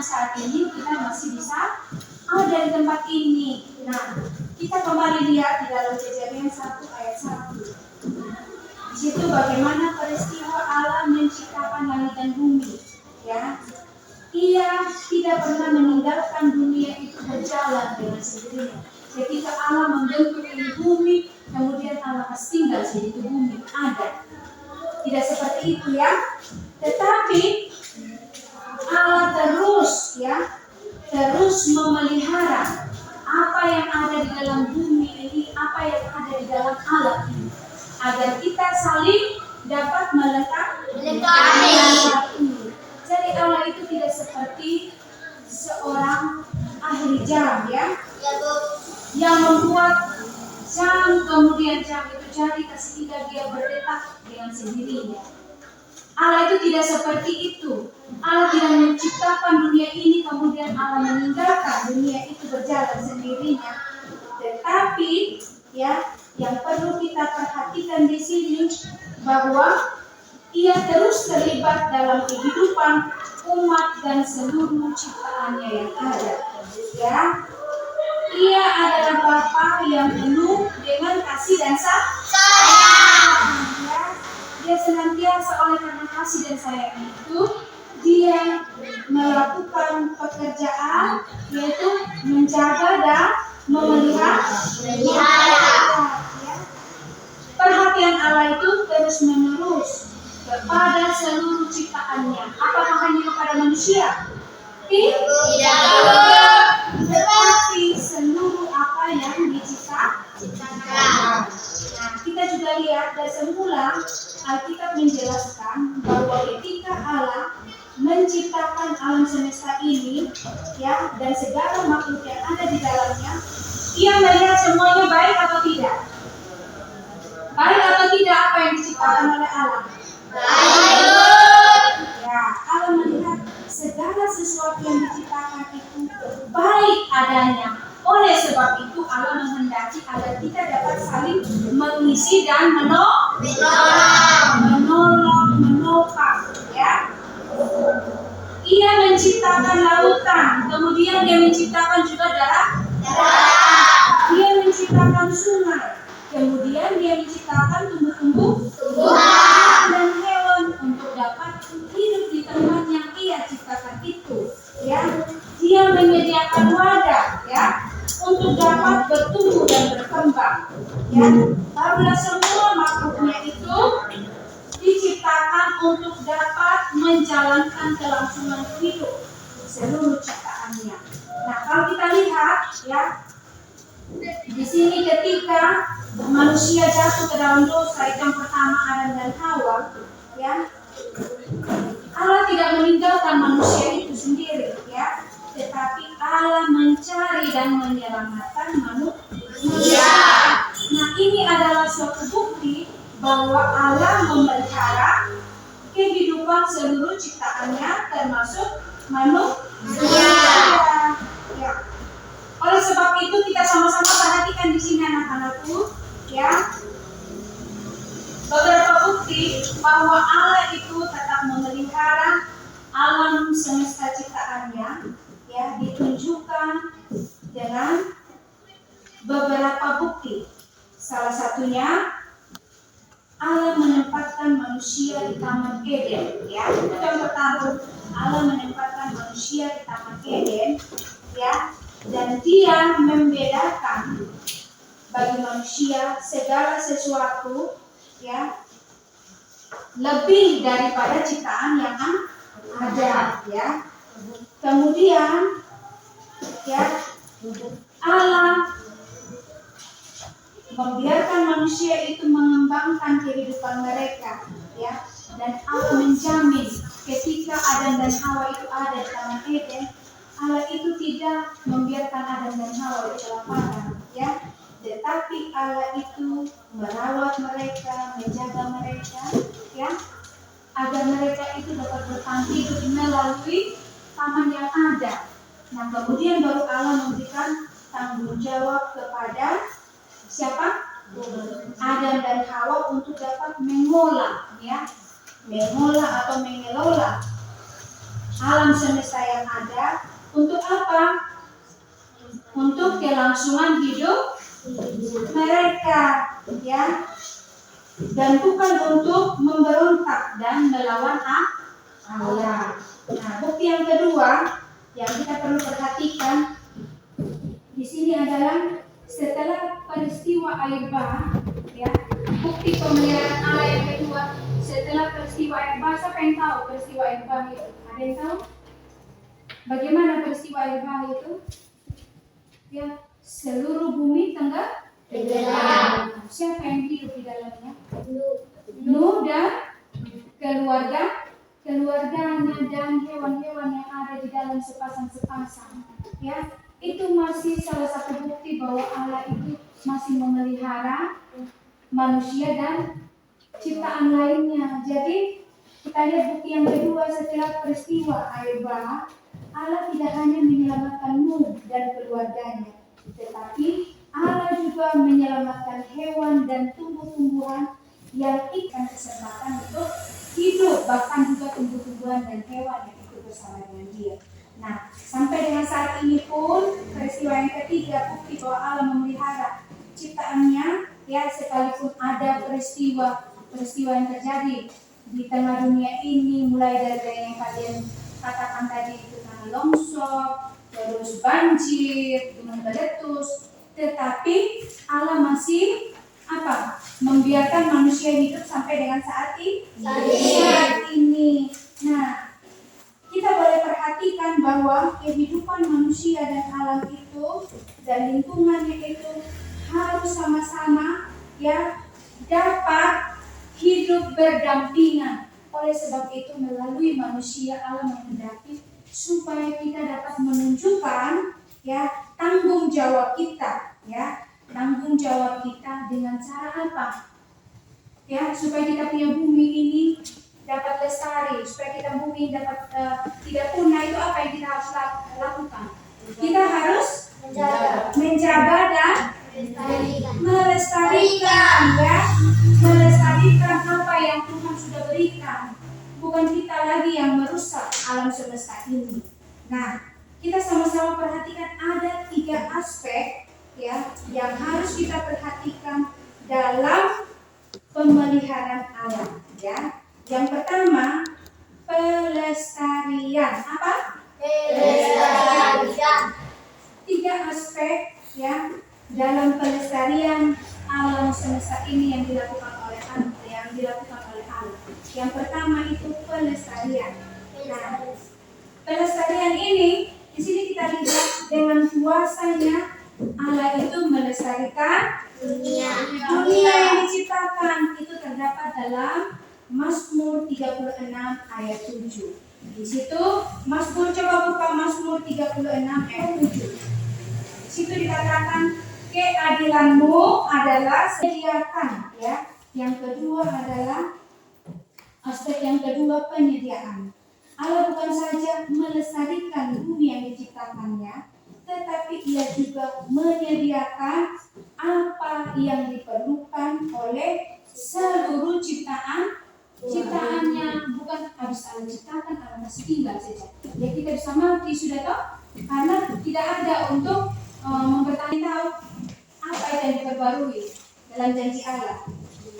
saat ini kita masih bisa ada di tempat ini. Nah, kita kembali lihat di dalam Kejadian 1 ayat 1. Di situ bagaimana peristiwa Allah menciptakan langit dan bumi, ya. Ia tidak pernah meninggalkan dunia itu berjalan dengan sendirinya. Ketika Allah membentuk ini bumi, kemudian Allah tinggal di bumi ada. Tidak seperti itu ya. Tetapi Allah terus memelihara apa yang ada di dalam bumi ini, apa yang ada di dalam alam ini, agar kita saling dapat melengkapi. Jadi Allah itu tidak seperti seorang ahli jam ya, yang membuat jam kemudian jam itu jadi sehingga dia berdetak dengan sendirinya. Allah itu tidak seperti itu. Allah tidak menciptakan dunia ini kemudian Allah meninggalkan dunia itu berjalan sendirinya. Tetapi ya, yang perlu kita perhatikan di sini bahwa Ia terus terlibat dalam kehidupan umat dan seluruh ciptaannya yang ada. Ya, Ia adalah Bapa yang penuh dengan kasih dan sayang. Ya, Dia senantiasa oleh karena kasih dan sayang itu, Dia melakukan pekerjaan yaitu menjaga dan memelihara. Ya. Perhatian Allah itu terus menerus kepada seluruh ciptaannya. Apakah hanya kepada manusia? Tidak. Tetapi seluruh apa yang diciptakan. Nah, kita juga lihat dari semula Alkitab menjelaskan bahwa ketika Allah menciptakan alam semesta ini, ya, dan segala makhluk yang ada di dalamnya, Ia melihat semuanya baik atau tidak? Baik atau tidak apa yang diciptakan oleh Allah? Baik. Ya, Allah melihat segala sesuatu yang diciptakan itu baik adanya. Oleh sebab itu Allah menghendaki agar kita dapat saling mengisi dan menopang, ya. Ia menciptakan lautan, kemudian Dia menciptakan juga darat. Dia menciptakan sungai, kemudian Dia menciptakan tumbuh-tumbuhan dan hewan untuk dapat hidup di tempat yang Ia ciptakan itu. Ya, Dia menyediakan wadah, ya, untuk dapat bertumbuh dan berkembang. Ya, barulah semua makhluknya itu diciptakan untuk dapat menjalankan kelangsungan hidup seluruh ciptaannya. Nah, kalau kita lihat, ya, di sini ketika manusia jatuh ke dalam dosa yang pertama Adam dan Hawa, ya, Allah tidak meninggalkan manusia itu sendiri, ya, tetapi Allah mencari dan menyelamatkan manusia. Nah, ini adalah suatu bukti bahwa Allah memelihara kehidupan seluruh ciptaannya termasuk manusia. Ya. Oleh sebab itu kita sama-sama perhatikan di sini anak-anakku, ya. Beberapa bukti bahwa Allah itu tetap memelihara alam semesta ciptaannya, ya, ditunjukkan dengan beberapa bukti. Salah satunya Allah menempatkan manusia di Taman Eden, ya. Itu yang pertama. Allah menempatkan manusia di Taman Eden, ya, dan Dia membedakan bagi manusia segala sesuatu, ya, lebih daripada ciptaan yang ada, ya. Kemudian, ya, Allah membiarkan manusia itu mengembangkan kehidupan mereka, ya, dan Allah menjamin ketika Adam dan Hawa itu ada di Taman Eden, Allah itu tidak membiarkan Adam dan Hawa kelaparan, ya, tetapi Allah itu merawat mereka, menjaga mereka, ya, agar mereka itu dapat bertahan hidup melalui taman yang ada. Nah, kemudian baru Allah memberikan tanggung jawab kepada siapa? Adam dan Hawa untuk dapat mengolah, ya, mengolah atau mengelola alam semesta yang ada untuk apa? Untuk kelangsungan hidup mereka, ya, dan bukan untuk memberontak dan melawan Allah. Nah, bukti yang kedua yang kita perlu perhatikan di sini adalah setelah peristiwa air bah, ya, bukti pemeliharaan Allah yang kedua setelah peristiwa air bah. Siapa yang tahu peristiwa air bah itu? Ada yang tahu? Bagaimana peristiwa air bah itu? Ya, seluruh bumi tenggelam. Siapa yang hidup di dalamnya? Nuh dan keluarganya dan hewan-hewan yang ada di dalam sepasang-sepasang. Ya, itu masih salah satu bukti bahwa Allah itu masih memelihara manusia dan ciptaan lainnya. Jadi kita lihat bukti yang kedua setelah peristiwa air bah, Allah tidak hanya menyelamatkan Nuh dan keluarganya, tetapi Allah juga menyelamatkan hewan dan tumbuh-tumbuhan yang ikan kesempatan untuk hidup, bahkan juga tumbuh-tumbuhan dan hewan yang ikut bersama dengan dia. Nah, sampai dengan saat ini pun peristiwa yang ketiga bukti bahwa Allah memelihara ciptaannya, ya, sekalipun ada peristiwa yang terjadi di tengah dunia ini, mulai dari yang kalian katakan tadi itu tanah longsor, terus banjir, gunung meletus, tetapi Allah masih apa? Membiarkan manusia hidup sampai dengan saat ini. Nah, kita boleh perhatikan bahwa kehidupan manusia dan alam itu dan lingkungannya itu harus sama-sama, ya, dapat hidup berdampingan. Oleh sebab itu melalui manusia Allah menghendaki supaya kita dapat menunjukkan, ya, tanggung jawab kita, ya, tanggung jawab kita dengan cara apa? Ya, supaya kita punya bumi ini dapat lestari, supaya kita bumi dapat tidak punah. Itu apa yang kita harus lakukan? Kita harus menjaga dan melestarikan, ya, melestarikan apa yang Tuhan sudah berikan. Bukan kita lagi yang merusak alam semesta ini. Nah, kita sama-sama perhatikan ada 3 aspek, ya, yang harus kita perhatikan dalam pemeliharaan alam, ya. Yang pertama, pelestarian. Apa? Pelestarian. 3 aspek, ya, dalam pelestarian alam semesta ini yang dilakukan oleh Allah. Yang pertama itu pelestarian. Nah, pelestarian ini di sini kita lihat dengan kuasanya Allah itu melestarikan dunia yang diciptakan. Itu terdapat dalam Mazmur 36 ayat 7. Di situ Mazmur, coba buka Mazmur 36 ayat 7. Di situ dikatakan keadilanmu adalah sediakan, ya. Yang kedua adalah aspek yang kedua, penyediaan. Allah bukan saja melestarikan bumi yang diciptakannya, tetapi Ia juga menyediakan apa yang diperlukan oleh seluruh ciptaannya. Bukan habis Allah ciptakan, Allah masih tinggal saja. Ya, kita bisa mati sudah toh, karena tidak ada untuk mempertanggung tahu apa yang diperbarui dalam janji Allah.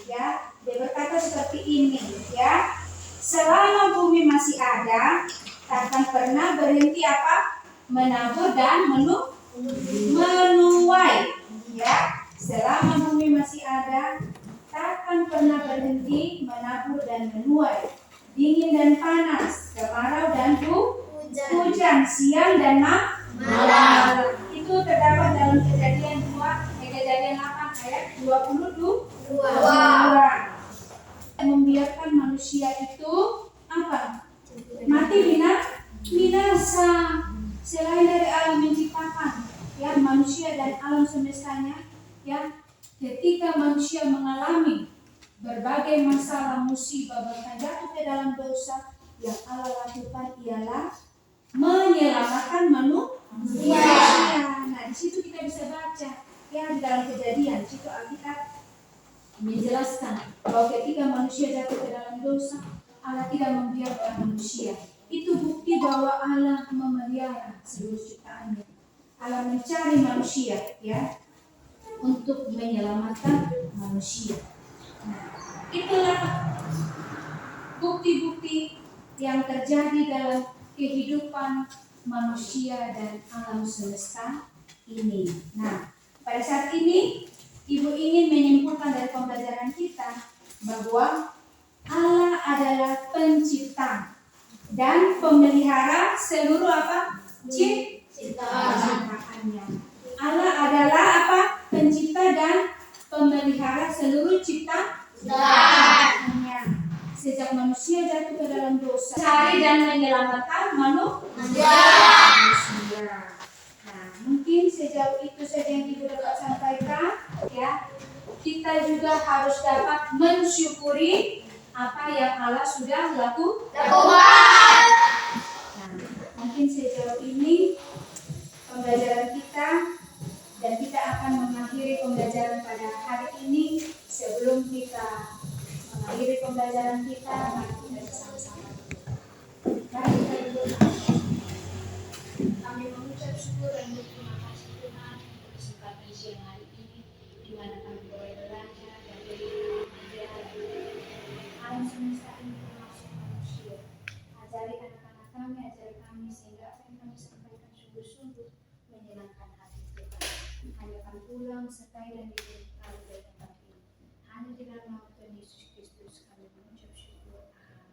Ya, dia berkata seperti ini, ya, selama bumi masih ada, takkan pernah berhenti apa? Menabur dan menuai. Ya, selama bumi masih ada, takkan pernah berhenti menabur dan menuai. Dingin dan panas, kemarau dan hujan, siang dan malam. Itu terdapat dalam Kejadian 8 ayat 22. Membiarkan manusia itu apa? Mati binasa. Selain dari alam menciptakan, ya, manusia dan alam semestanya, ya, ketika manusia mengalami berbagai masalah, musibah, bahkan jatuh ke dalam dosa, yang Allah lakukan ialah menyelamatkan manusia. Nah, di situ kita bisa baca, ya, di dalam Kejadian, di situ Alkitab menjelaskan bahwa ketika manusia jatuh ke dalam dosa, Allah tidak membiarkan manusia. Itu bukti bahwa Allah memelihara seluruh ciptaannya. Allah mencari manusia ya untuk menyelamatkan manusia. Nah, itulah bukti-bukti yang terjadi dalam kehidupan manusia dan alam semesta ini. Nah, pada saat ini Ibu ingin menyimpulkan dari pembelajaran kita bahwa Allah adalah pencipta dan pemelihara seluruh apa? Ciptaannya. Allah adalah apa? Pencipta dan pemelihara seluruh ciptaannya. Sejak manusia jatuh ke dalam dosa, cari dan menyelamatkan manusia. Nah, mungkin sejauh itu saja yang Ibu dapat sampaikan ya. Kita juga harus dapat mensyukuri apa yang Allah sudah lakukan. Nah, mungkin sejauh ini pembelajaran kita, dan kita akan mengakhiri pembelajaran pada hari ini. Sebelum kita mengakhiri pembelajaran kita, mari kita bersama-sama. Mari kita berdoa. Kami mengucap syukur dan berterima kasih Tuhan untuk kesempatan siang hari ini, di mana kami boleh belajar dari alam semesta ini termasuk manusia. Ajari anak-anak kami, ajari kami sehingga apa yang kami sampaikan sungguh-sungguh menyenangkan hati Tuhan. Hanya akan pulang sertai dan diberkati dari tempat ini. Hanya di dalam nama Tuhan Yesus Kristus kami mengucap syukur.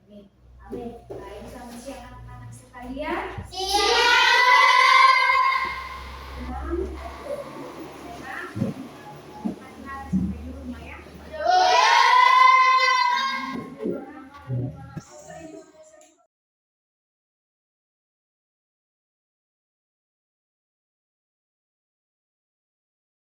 Amin. Amin. Baik, selamat siang anak-anak sekalian.